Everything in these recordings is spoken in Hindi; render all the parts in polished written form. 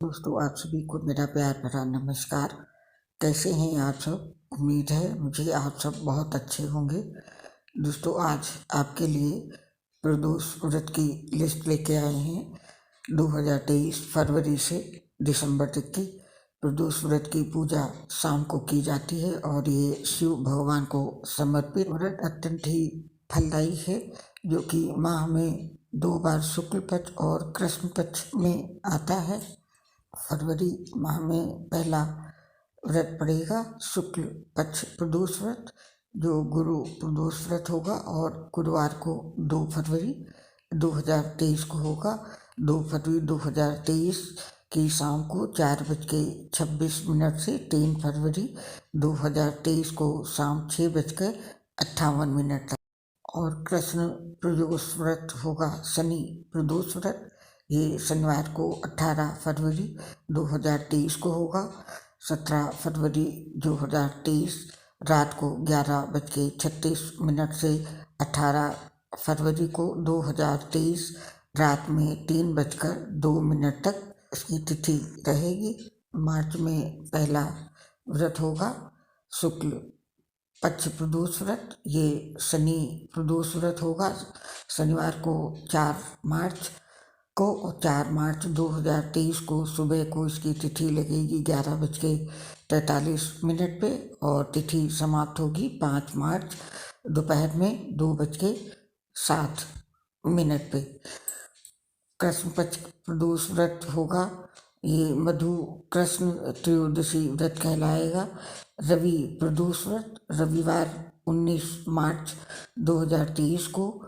दोस्तों, आप सभी को मेरा प्यार भरा नमस्कार। कैसे हैं आप सब? उम्मीद है मुझे आप सब बहुत अच्छे होंगे। दोस्तों, आज आपके लिए प्रदोष व्रत की लिस्ट लेके आए हैं। 2023 फरवरी से दिसंबर तक की प्रदोष व्रत की पूजा शाम को की जाती है और ये शिव भगवान को समर्पित व्रत अत्यंत ही फलदायी है, जो कि माह में 2 बार शुक्ल पक्ष और कृष्ण पक्ष में आता है। फरवरी माह में पहला व्रत पड़ेगा शुक्ल पक्ष प्रदोष व्रत, जो गुरु प्रदोष व्रत होगा और गुरुवार को 2 फरवरी 2023 को होगा। 2 फरवरी 2023 की शाम को 4:26 से 3 फरवरी 2023 को शाम 6:58 तक। और कृष्ण प्रदोष व्रत होगा शनि प्रदोष व्रत। ये शनिवार को 18 फरवरी 2023 को होगा। 17 फरवरी 2023 रात को 11:36 से 18 फरवरी को 2023 रात में 3:02 तक इसकी तिथि रहेगी। मार्च में पहला व्रत होगा शुक्ल पक्ष प्रदोष व्रत। ये शनि प्रदोष व्रत होगा शनिवार को 4 मार्च को, और 4 मार्च 2023 को सुबह को इसकी तिथि लगेगी 11:43 पे और तिथि समाप्त होगी 5 मार्च दोपहर में 2:07 पे। कृष्ण पक्ष प्रदोष व्रत होगा, ये मधु कृष्ण त्रयोदशी व्रत कहलाएगा। रवि प्रदोष व्रत रविवार 19 मार्च 2023 को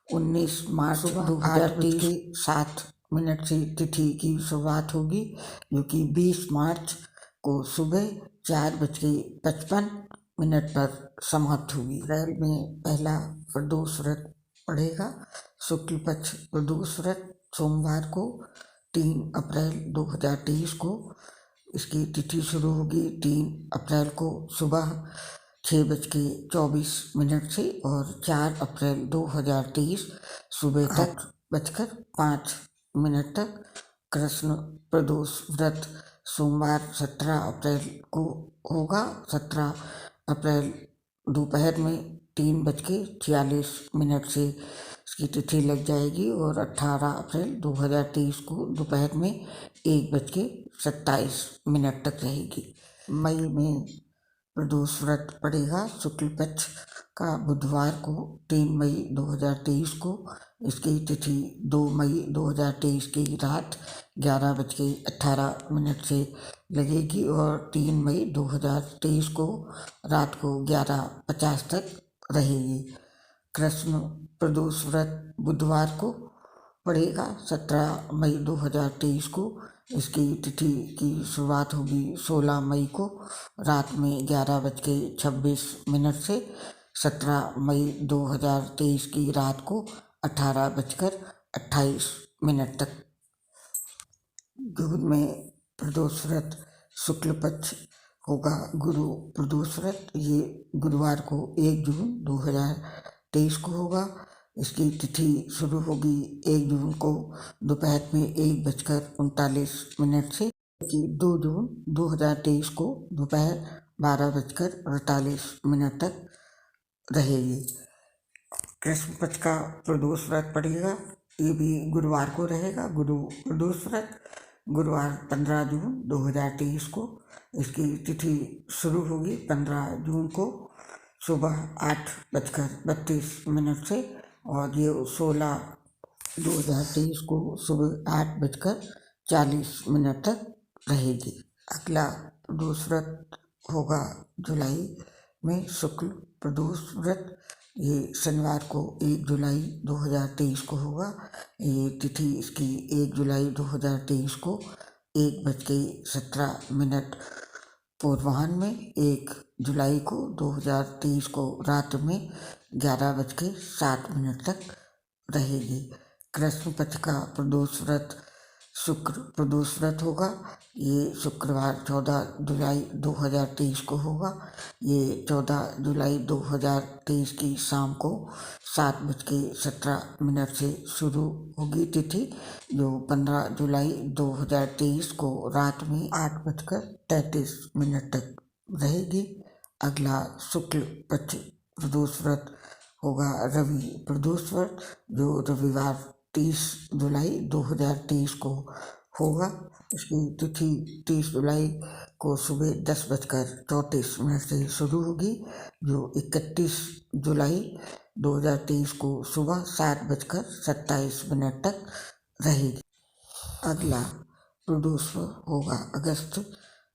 19 मार्च 2023 से तिथि की शुरुआत होगी, जो कि 20 मार्च को सुबह 4:55 पर समाप्त होगी। अप्रैल में पहला प्रदोष व्रत पड़ेगा शुक्ल पक्ष प्रदोष व्रत सोमवार को 3 अप्रैल 2023 को। इसकी तिथि शुरू होगी 3 अप्रैल को सुबह 6:24 से और 4 अप्रैल 2023 सुबह तक 8:05 तक। कृष्ण प्रदोष व्रत सोमवार 17 अप्रैल को होगा। 17 अप्रैल दोपहर में 3:46 से इसकी तिथि लग जाएगी और 18 अप्रैल 2023 को दोपहर में 1:27 तक रहेगी। मई में प्रदोष व्रत पड़ेगा शुक्ल पक्ष का बुधवार को 3 मई 2023 को। इसकी तिथि 2 मई 2023 की रात 11:18 से लगेगी और 3 मई 2023 को रात को 11:50 तक रहेगी। कृष्ण प्रदोष व्रत बुधवार को पड़ेगा 17 मई 2023 को। इसकी तिथि की शुरुआत होगी 16 मई को रात में 11:26 से। 17 मई 2023 की रात को 18:28 तक। जून में प्रदोष व्रत शुक्ल पक्ष होगा गुरु प्रदोष व्रत। ये गुरुवार को 1 जून 2023 को होगा। इसकी तिथि शुरू होगी 1 जून को दोपहर में 1:39 से, कि 2 जून 2023 को दोपहर 12:48 तक रहेगी। कृष्ण पक्ष का प्रदोष व्रत पड़ेगा, ये भी गुरुवार को रहेगा। गुरु प्रदोष व्रत गुरुवार 15 जून 2023 को। इसकी तिथि शुरू होगी 15 जून को सुबह 8:32 से और ये 16 2023 को सुबह 8:40 तक रहेगी। अगला प्रदोष व्रत होगा जुलाई में शुक्ल प्रदोष व्रत। ये शनिवार को 1 जुलाई 2023 को होगा। ये तिथि इसकी 1 जुलाई 2023 को 1:17 पूर्वाह्न में, 1 जुलाई को 2023 को रात में 11:07 तक रहेगी। कृष्ण पक्ष का प्रदोष व्रत शुक्र प्रदोष व्रत होगा। ये शुक्रवार 14 जुलाई 2023 को होगा। ये 14 जुलाई 2023 की शाम को 7:17 से शुरू होगी तिथि, जो 15 जुलाई 2023 को रात में 8:33 तक रहेगी। अगला शुक्ल पक्ष प्रदोष व्रत होगा रवि प्रदोष व्रत, जो रविवार 30 जुलाई 2023 को होगा। इसकी तिथि 30 जुलाई को सुबह 10:34 से शुरू होगी, जो 31 जुलाई 2023 को सुबह 7:27 तक रहेगी। अगला प्रदोष होगा अगस्त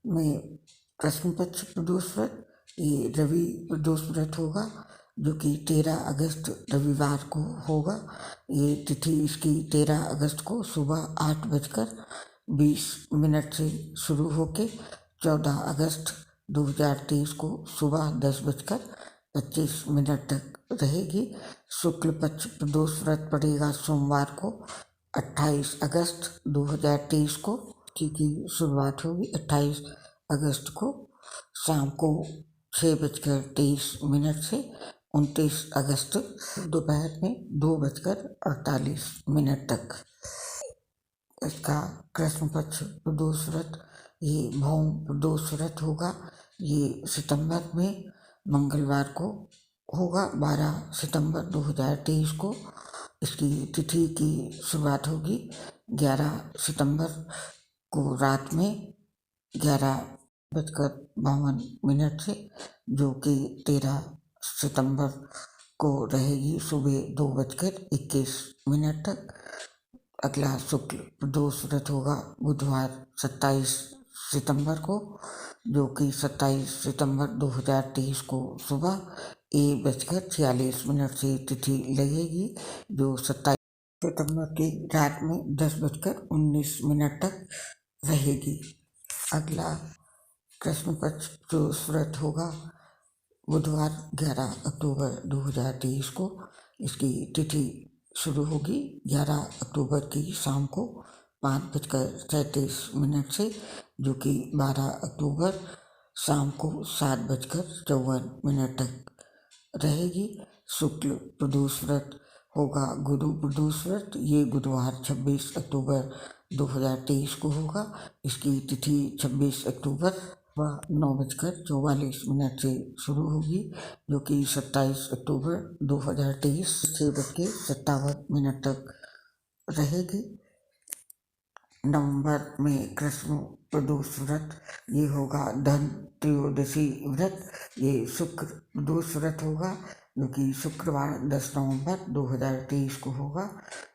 में कृष्ण पक्ष प्रदोष व्रत। ये रवि प्रदोष व्रत होगा, जो कि 13 अगस्त रविवार को होगा। ये तिथि इसकी 13 अगस्त को सुबह 8:20 से शुरू होके 14 अगस्त 2023 को सुबह 10:25 तक रहेगी। शुक्ल पक्ष प्रदोष व्रत पड़ेगा सोमवार को 28 अगस्त 2023 को, की शुरुआत होगी 28 अगस्त को शाम को 6:23 से 29 अगस्त दोपहर में 2:48 तक। इसका कृष्ण पक्ष प्रदोष व्रत ये भौम प्रदोष व्रत होगा। ये सितंबर में मंगलवार को होगा, 12 सितंबर 2023 को। इसकी तिथि की शुरुआत होगी 11 सितंबर को रात में 11:52 से, जो कि 13 सितंबर को रहेगी सुबह 2:21 तक। अगला शुक्ल प्रदोष व्रत होगा बुधवार 27 सितंबर को, जो कि 27 सितंबर 2023 को सुबह 1:46 से तिथि लगेगी, जो 27 सितंबर की रात में 10:19 तक रहेगी। अगला कृष्ण पक्ष प्रदोष व्रत होगा बुधवार 11 अक्टूबर 2023 को। इसकी तिथि शुरू होगी 11 अक्टूबर की शाम को 5:37 से, जो कि 12 अक्टूबर शाम को 7:54 तक रहेगी। शुक्ल प्रदोष व्रत होगा गुरु प्रदोष व्रत। ये बुधवार 26 अक्टूबर 2023 को होगा। इसकी तिथि 26 अक्टूबर व 9:44 से शुरू होगी, जो कि 27 अक्टूबर 2023 6:57 तक रहेगी। नवंबर में कृष्ण प्रदोष व्रत ये होगा धन त्रयोदशी व्रत। ये शुक्र प्रदोष व्रत होगा, जो कि शुक्रवार 10 नवंबर 2023 को होगा।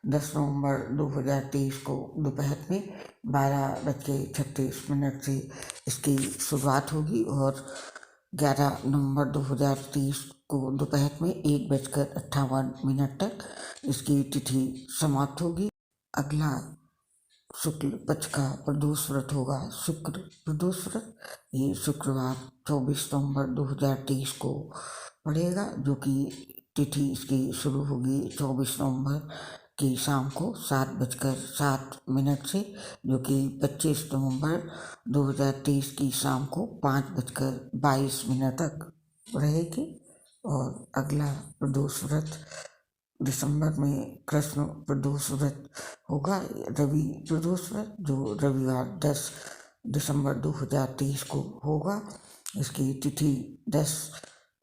10 नवंबर 2023 को दोपहर में 12:36 से इसकी शुरुआत होगी और 11 नवंबर 2023 को दोपहर में 1:58 तक इसकी तिथि समाप्त होगी। अगला शुक्ल पक्ष का प्रदोष व्रत होगा शुक्र प्रदोष व्रत। ये शुक्रवार 24 नवंबर 2023 को पड़ेगा, जो कि तिथि इसकी शुरू होगी 24 नवंबर की शाम को 7:07 से, जो कि 25 नवंबर 2023 की शाम को 5:22 तक रहेगी। और अगला प्रदोष व्रत दिसंबर में कृष्ण प्रदोष व्रत होगा रवि प्रदोष व्रत, जो रविवार 10 दिसंबर 2023 को होगा। इसकी तिथि 10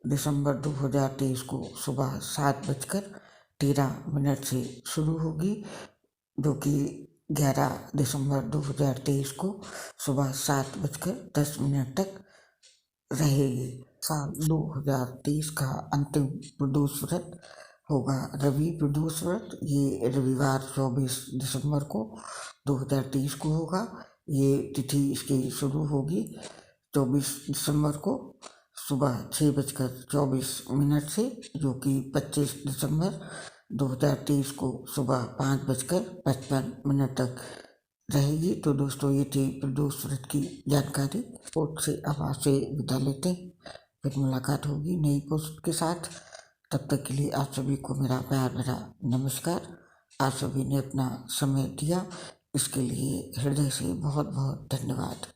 दिसंबर 2023 को सुबह 7:13 से शुरू होगी, जो कि 11 दिसंबर 2023 को सुबह 7:10 तक रहेगी। साल 2023 का अंतिम प्रदोष व्रत होगा रवि प्रदोष व्रत। ये रविवार 24 दिसंबर को 2023 को होगा। ये तिथि इसकी शुरू होगी 24 दिसंबर को सुबह 6:24 से, जो कि 25 दिसंबर 2023 को सुबह 5:55 तक रहेगी। तो दोस्तों ये थी प्रदोष व्रत की जानकारी। पोस्ट से अब आपसे विदा लेते हैं, फिर मुलाकात होगी नई पोस्ट के साथ। तब तक के लिए आप सभी को मेरा प्यार भरा नमस्कार। आप सभी ने अपना समय दिया इसके लिए हृदय से बहुत बहुत धन्यवाद।